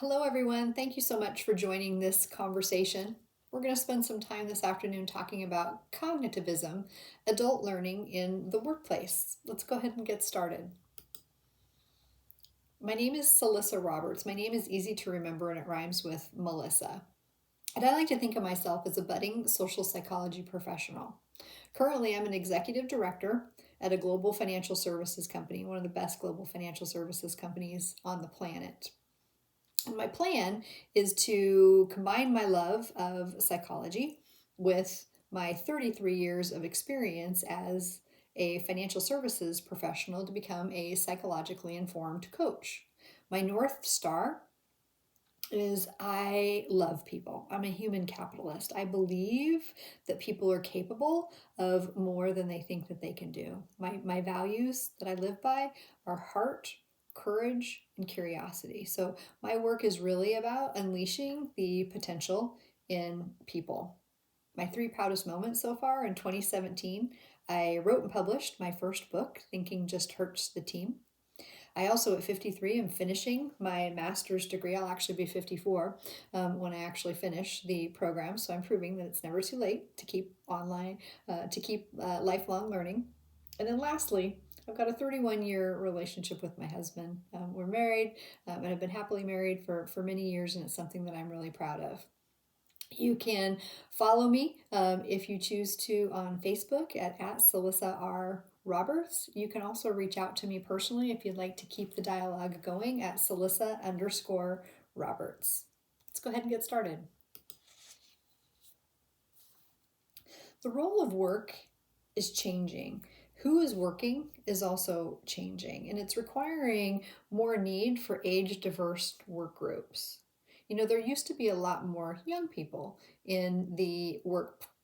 Hello, everyone. Thank you so much for joining this conversation. We're going to spend some time this afternoon talking about cognitivism, adult learning in the workplace. Let's go ahead and get started. My name is Celissa Roberts. My name is easy to remember and it rhymes with Melissa. And I like to think of myself as a budding social psychology professional. Currently, I'm an executive director at a global financial services company, one of the best global financial services companies on the planet. And my plan is to combine my love of psychology with my 33 years of experience as a financial services professional to become a psychologically informed coach. My North Star is I love people. I'm a human capitalist. I believe that people are capable of more than they think that they can do. My values that I live by are heart, courage, and curiosity. So my work is really about unleashing the potential in people. My three proudest moments so far: in 2017, I wrote and published my first book, Thinking Just Hurts the Team. I also, at 53, am finishing my master's degree. I'll actually be 54 when I actually finish the program. So I'm proving that it's never too late to keep lifelong learning. And then lastly, I've got a 31-year relationship with my husband. We're married and have been happily married for many years, and it's something that I'm really proud of. You can follow me if you choose to on Facebook at Celissa R. Roberts. You can also reach out to me personally if you'd like to keep the dialogue going at Celissa_Roberts. Let's go ahead and get started. The role of work is changing. Who is working is also changing, and it's requiring more need for age-diverse work groups. You know, there used to be a lot more young people in the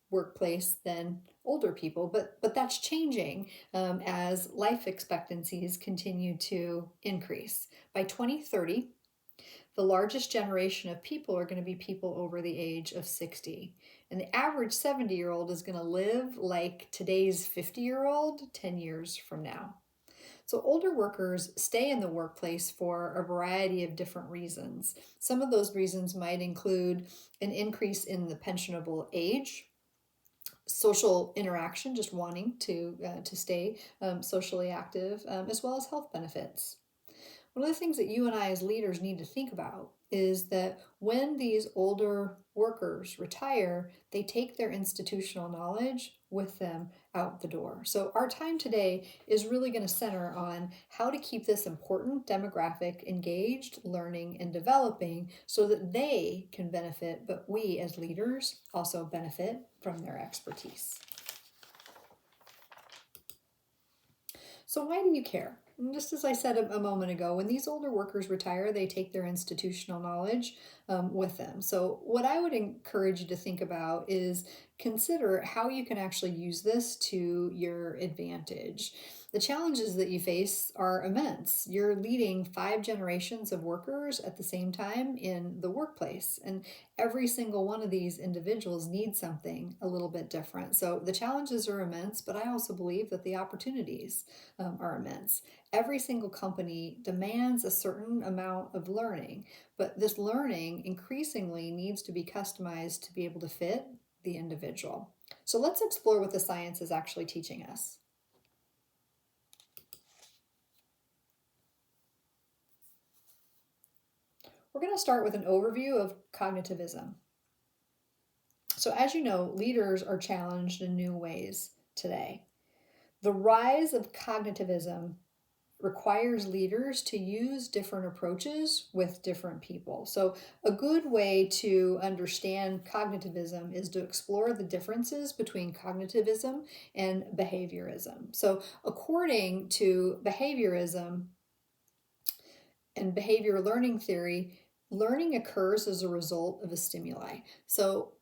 workplace than older people, but that's changing as life expectancies continue to increase. By 2030, the largest generation of people are going to be people over the age of 60. And the average 70-year-old is going to live like today's 50-year-old 10 years from now. So older workers stay in the workplace for a variety of different reasons. Some of those reasons might include an increase in the pensionable age, social interaction, just wanting to stay socially active, as well as health benefits. One of the things that you and I as leaders need to think about is that when these older workers retire, they take their institutional knowledge with them out the door. So our time today is really going to center on how to keep this important demographic engaged, learning, and developing so that they can benefit, but we as leaders also benefit from their expertise. So why do you care? And just as I said a moment ago, when these older workers retire, they take their institutional knowledge with them. So what I would encourage you to think about is consider how you can actually use this to your advantage. The challenges that you face are immense. You're leading 5 generations of workers at the same time in the workplace, and every single one of these individuals needs something a little bit different. So the challenges are immense, but I also believe that the opportunities are immense. Every single company demands a certain amount of learning, but this learning increasingly needs to be customized to be able to fit the individual. So let's explore what the science is actually teaching us. We're going to start with an overview of cognitivism. So as you know, leaders are challenged in new ways today. The rise of cognitivism requires leaders to use different approaches with different people. So a good way to understand cognitivism is to explore the differences between cognitivism and behaviorism. So according to behaviorism and behavior learning theory, learning occurs as a result of a stimuli. So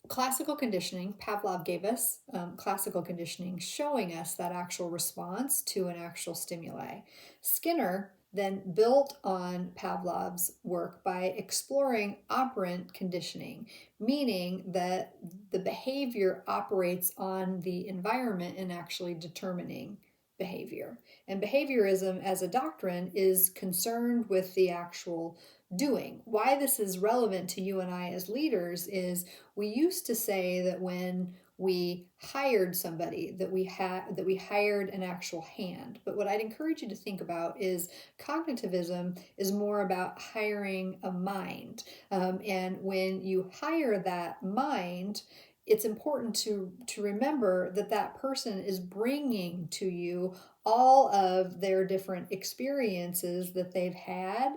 classical conditioning, Pavlov gave us classical conditioning showing us that actual response to an actual stimuli. Skinner then built on Pavlov's work by exploring operant conditioning, meaning that the behavior operates on the environment and actually determining behavior. And behaviorism as a doctrine is concerned with the actual doing. Why this is relevant to you and I as leaders is we used to say that when we hired somebody that we hired an actual hand. But what I'd encourage you to think about is cognitivism is more about hiring a mind. And when you hire that mind, it's important to remember that that person is bringing to you all of their different experiences that they've had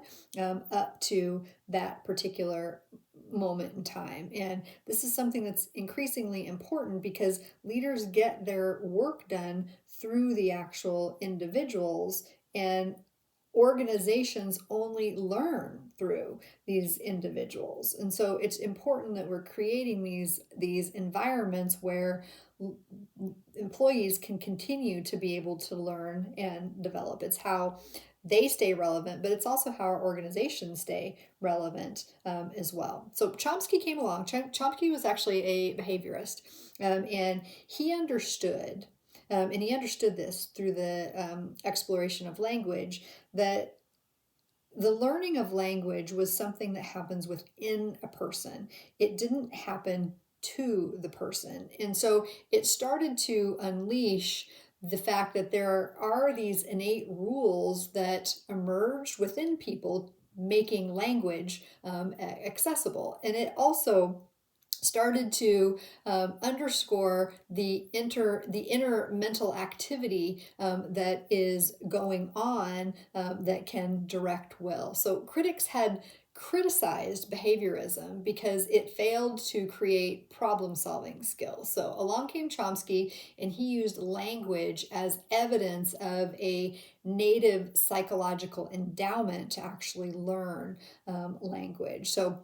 up to that particular moment in time. And this is something that's increasingly important because leaders get their work done through the actual individuals, and organizations only learn through these individuals. And so it's important that we're creating these environments where employees can continue to be able to learn and develop. It's how they stay relevant, but it's also how our organizations stay relevant as well. So Chomsky came along. Chomsky was actually a behaviorist, and he understood, and he understood this through the exploration of language, that the learning of language was something that happens within a person. It didn't happen to the person. And so it started to unleash the fact that there are these innate rules that emerged within people, making language accessible. And it also started to underscore the inner mental activity that is going on that can direct will. So critics had criticized behaviorism because it failed to create problem-solving skills. So along came Chomsky, and he used language as evidence of a native psychological endowment to actually learn language. So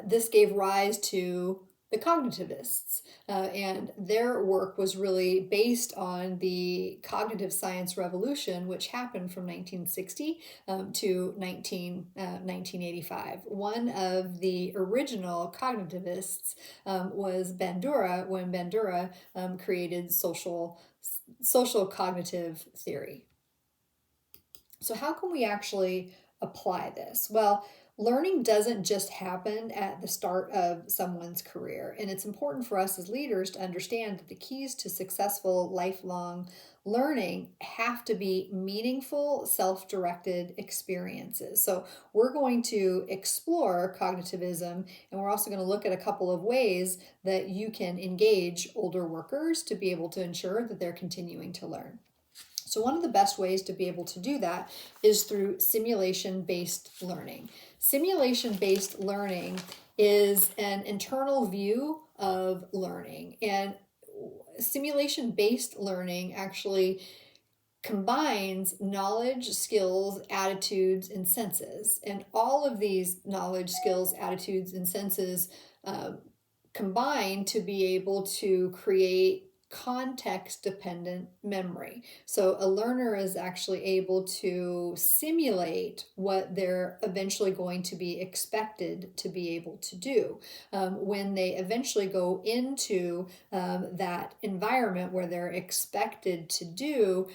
this gave rise to the cognitivists, and their work was really based on the cognitive science revolution, which happened from 1960 to 1985. One of the original cognitivists was Bandura, when Bandura created social cognitive theory. So how can we actually apply this? Well, learning doesn't just happen at the start of someone's career. And it's important for us as leaders to understand that the keys to successful lifelong learning have to be meaningful, self-directed experiences. So we're going to explore cognitivism, and we're also going to look at a couple of ways that you can engage older workers to be able to ensure that they're continuing to learn. So one of the best ways to be able to do that is through simulation-based learning. Simulation-based learning is an internal view of learning, and simulation-based learning actually combines knowledge, skills, attitudes, and senses. And all of these knowledge, skills, attitudes, and senses combine to be able to create context-dependent memory. So a learner is actually able to simulate what they're eventually going to be expected to be able to do. When they eventually go into that environment where they're expected to do,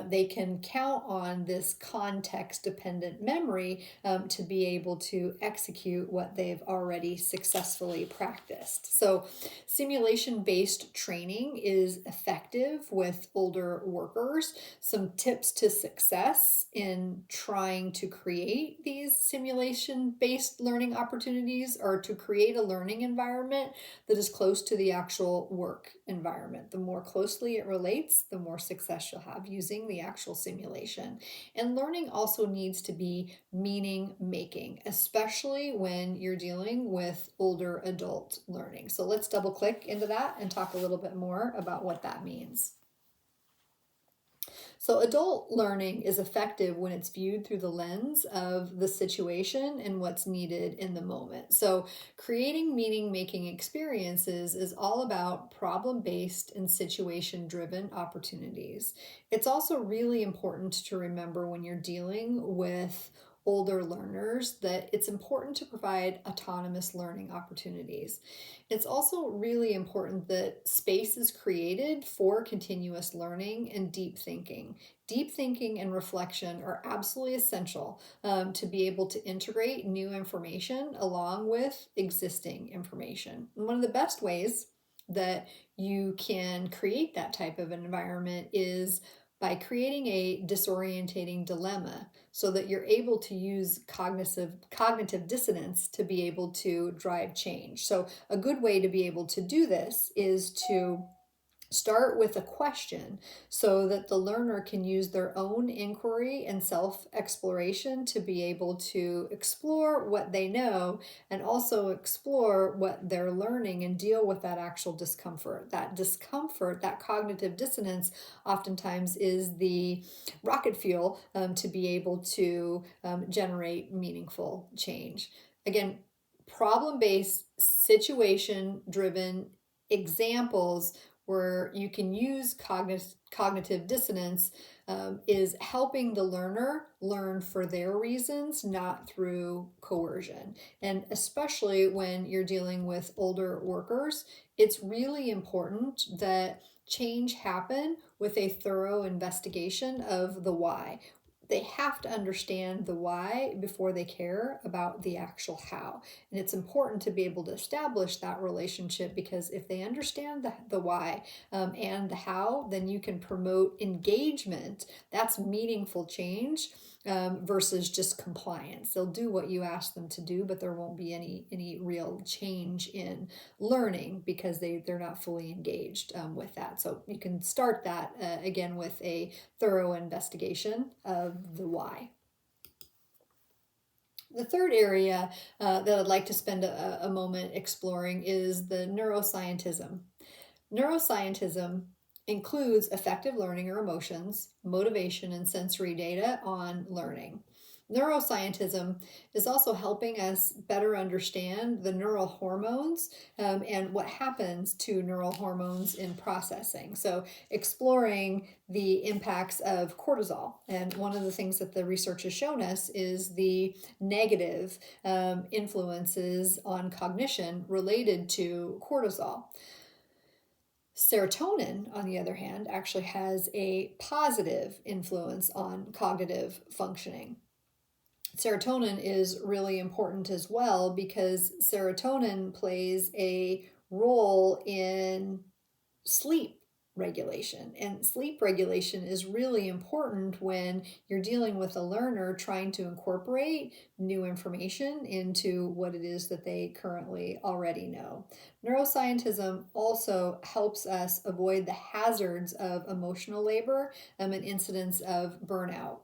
they can count on this context-dependent memory to be able to execute what they've already successfully practiced. So simulation-based training is effective with older workers. Some tips to success in trying to create these simulation-based learning opportunities are to create a learning environment that is close to the actual work environment. The more closely it relates, the more success you'll have using the actual simulation. And learning also needs to be meaning-making, especially when you're dealing with older adult learning. So let's double click into that and talk a little bit more about what that means. So adult learning is effective when it's viewed through the lens of the situation and what's needed in the moment. So creating meaning-making experiences is all about problem-based and situation-driven opportunities. It's also really important to remember when you're dealing with older learners that it's important to provide autonomous learning opportunities. It's also really important that space is created for continuous learning and deep thinking. Deep thinking and reflection are absolutely essential to be able to integrate new information along with existing information. And one of the best ways that you can create that type of environment is by creating a disorientating dilemma so that you're able to use cognitive dissonance to be able to drive change. So a good way to be able to do this is to start with a question so that the learner can use their own inquiry and self-exploration to be able to explore what they know and also explore what they're learning and deal with that actual discomfort. That discomfort, that cognitive dissonance, oftentimes is the rocket fuel to be able to generate meaningful change. Again, problem-based, situation-driven examples where you can use cognitive dissonance is helping the learner learn for their reasons, not through coercion. And especially when you're dealing with older workers, it's really important that change happen with a thorough investigation of the why. They have to understand the why before they care about the actual how. And it's important to be able to establish that relationship, because if they understand the why and the how, then you can promote engagement. That's meaningful change versus just compliance. They'll do what you ask them to do, but there won't be any real change in learning because they're not fully engaged with that. So you can start that again with a thorough investigation of the why. The third area that I'd like to spend a moment exploring is the neuroscientism. Neuroscientism includes affective learning or emotions, motivation, and sensory data on learning. Neuroscientism is also helping us better understand the neural hormones and what happens to neural hormones in processing. So exploring the impacts of cortisol. And one of the things that the research has shown us is the negative influences on cognition related to cortisol. Serotonin, on the other hand, actually has a positive influence on cognitive functioning. Serotonin is really important as well because serotonin plays a role in sleep regulation. And sleep regulation is really important when you're dealing with a learner trying to incorporate new information into what it is that they currently already know. Neuroscientism also helps us avoid the hazards of emotional labor and incidents of burnout.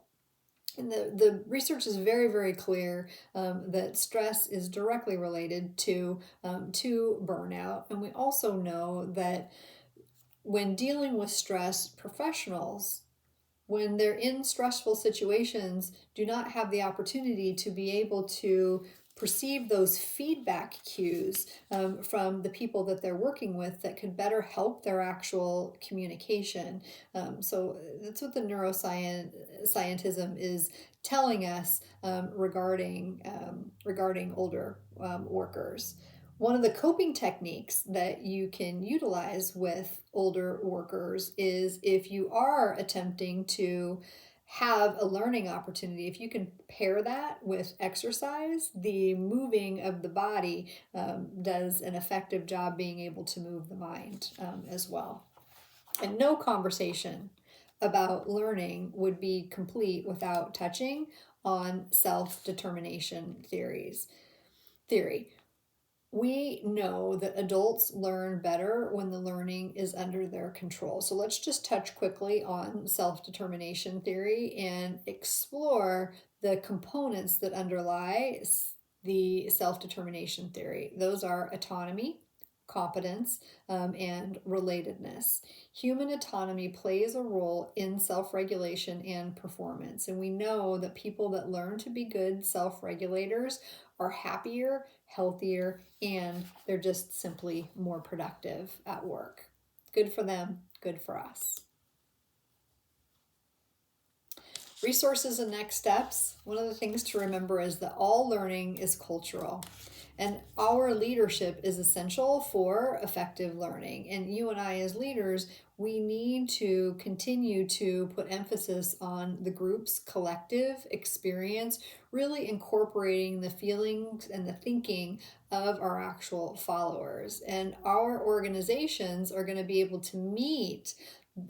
And the research is very, very clear that stress is directly related to burnout. And we also know that when dealing with stress, professionals, when they're in stressful situations, do not have the opportunity to be able to perceive those feedback cues from the people that they're working with that could better help their actual communication. So that's what the neuroscientism is telling us regarding older workers. One of the coping techniques that you can utilize with older workers is if you are attempting to have a learning opportunity, if you can pair that with exercise, the moving of the body does an effective job being able to move the mind as well. And no conversation about learning would be complete without touching on self-determination theory. We know that adults learn better when the learning is under their control. So let's just touch quickly on self-determination theory and explore the components that underlie the self-determination theory. Those are autonomy, competence, and relatedness. Human autonomy plays a role in self-regulation and performance. And we know that people that learn to be good self-regulators are happier, healthier, and they're just simply more productive at work. Good for them, good for us. Resources and next steps. One of the things to remember is that all learning is cultural. And our leadership is essential for effective learning. And you and I, as leaders, we need to continue to put emphasis on the group's collective experience, really incorporating the feelings and the thinking of our actual followers. And our organizations are going to be able to meet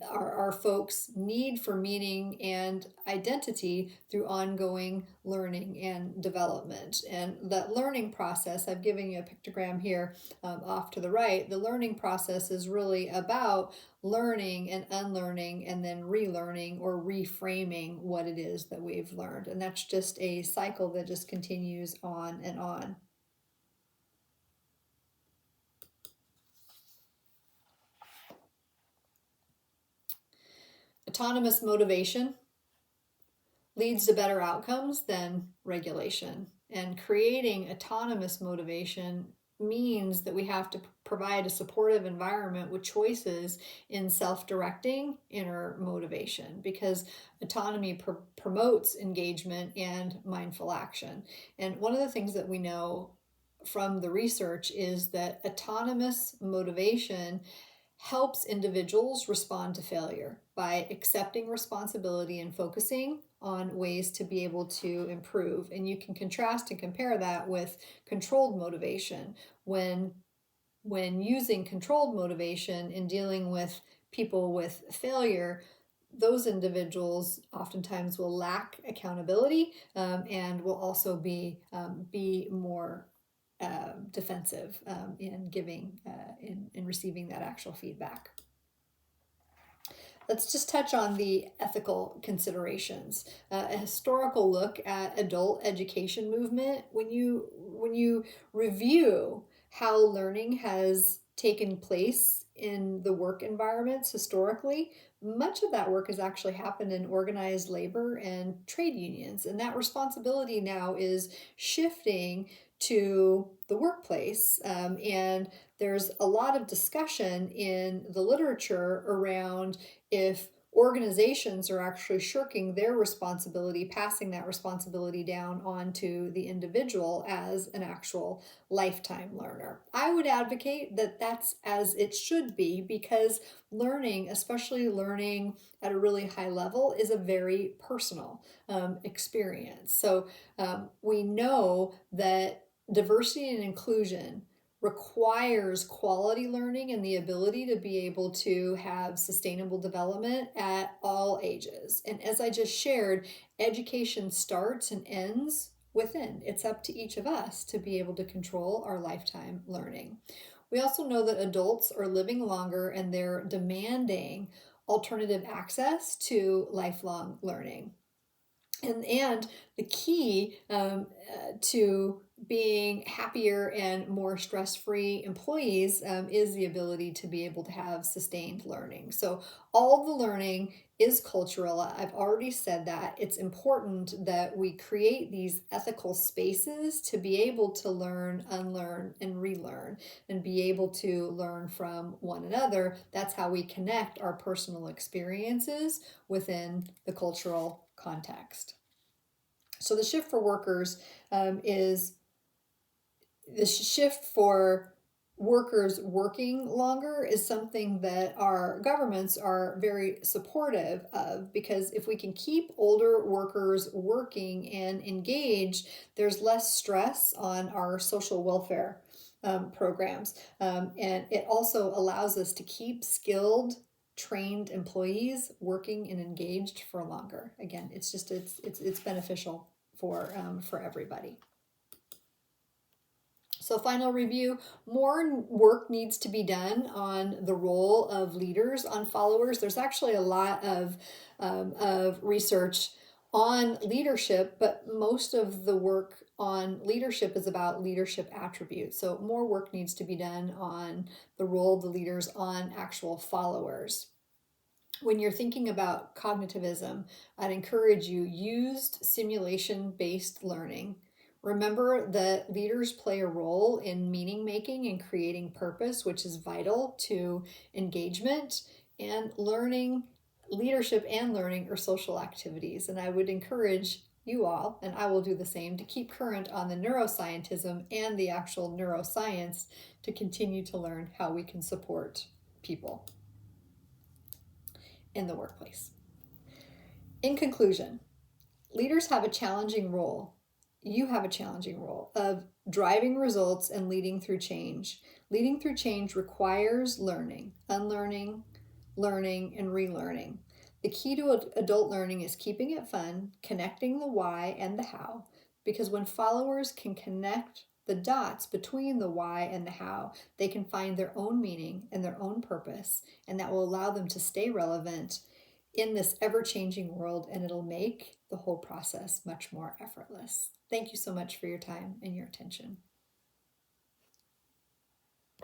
our folks' need for meaning and identity through ongoing learning and development. And that learning process, I've given you a pictogram here off to the right. The learning process is really about learning and unlearning and then relearning or reframing what it is that we've learned. And that's just a cycle that just continues on and on. Autonomous motivation leads to better outcomes than regulation. And creating autonomous motivation means that we have to provide a supportive environment with choices in self-directing inner motivation, because autonomy promotes engagement and mindful action. And one of the things that we know from the research is that autonomous motivation helps individuals respond to failure by accepting responsibility and focusing on ways to be able to improve. And you can contrast and compare that with controlled motivation. When using controlled motivation in dealing with people with failure, those individuals oftentimes will lack accountability and will also be more defensive in giving in receiving that actual feedback. Let's just touch on the ethical considerations. A historical look at adult education movement. When you review how learning has taken place in the work environments historically, much of that work has actually happened in organized labor and trade unions. And that responsibility now is shifting to the workplace. And there's a lot of discussion in the literature around if organizations are actually shirking their responsibility, passing that responsibility down onto the individual as an actual lifetime learner. I would advocate that that's as it should be, because learning, especially learning at a really high level, is a very personal experience. So we know that diversity and inclusion requires quality learning and the ability to be able to have sustainable development at all ages. And as I just shared, education starts and ends within. It's up to each of us to be able to control our lifetime learning. We also know that adults are living longer and they're demanding alternative access to lifelong learning. And the key to being happier and more stress-free employees is the ability to be able to have sustained learning. So all the learning is cultural. I've already said that. It's important that we create these ethical spaces to be able to learn, unlearn, and relearn, and be able to learn from one another. That's how we connect our personal experiences within the cultural context. So the shift for workers is the shift for workers working longer is something that our governments are very supportive of, because if we can keep older workers working and engaged, there's less stress on our social welfare programs. And it also allows us to keep skilled, trained employees working and engaged for longer. Again, it's beneficial for everybody. So final review, more work needs to be done on the role of leaders on followers. There's actually a lot of research on leadership, but most of the work on leadership is about leadership attributes. So more work needs to be done on the role of the leaders on actual followers. When you're thinking about cognitivism, I'd encourage you, use simulation-based learning. Remember that leaders play a role in meaning making and creating purpose, which is vital to engagement, and learning leadership and learning are social activities, and I would encourage you all, and I will do the same, to keep current on the neuroscientism and the actual neuroscience to continue to learn how we can support people in the workplace. In conclusion, leaders have a challenging role. You have a challenging role of driving results and leading through change. Leading through change requires learning, unlearning, learning, and relearning. The key to adult learning is keeping it fun, connecting the why and the how, because when followers can connect the dots between the why and the how, they can find their own meaning and their own purpose, and that will allow them to stay relevant in this ever-changing world, and it'll make the whole process much more effortless. Thank you so much for your time and your attention.